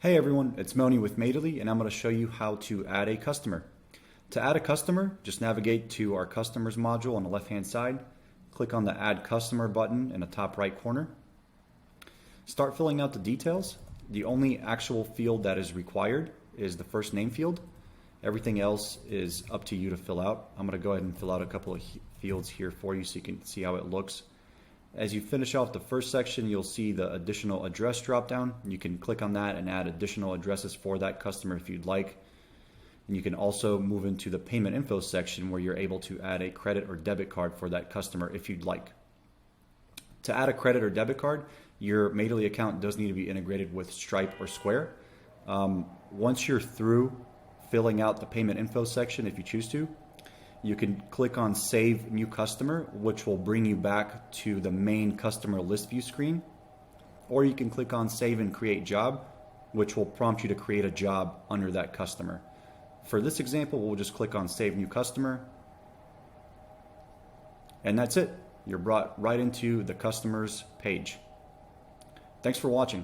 Hey everyone, it's Moni with Maidily, and I'm going to show you how to add a customer. To add a customer, just navigate to our Customers module on the left-hand side. Click on the Add Customer button in the top right corner. Start filling out the details. The only actual field that is required is the first name field. Everything else is up to you to fill out. I'm going to go ahead and fill out a couple of fields here for you so you can see how it looks. As you finish off the first section, you'll see the additional address drop-down. You can click on that and add additional addresses for that customer if you'd like. And you can also move into the payment info section where you're able to add a credit or debit card for that customer if you'd like. To add a credit or debit card, your Maidily account does need to be integrated with Stripe or Square. Once you're through filling out the payment info section, if you choose to, you can click on Save New Customer, which will bring you back to the main customer list view screen. Or you can click on Save and Create Job, which will prompt you to create a job under that customer. For this example, we'll just click on Save New Customer. And that's it. You're brought right into the customers page. Thanks for watching.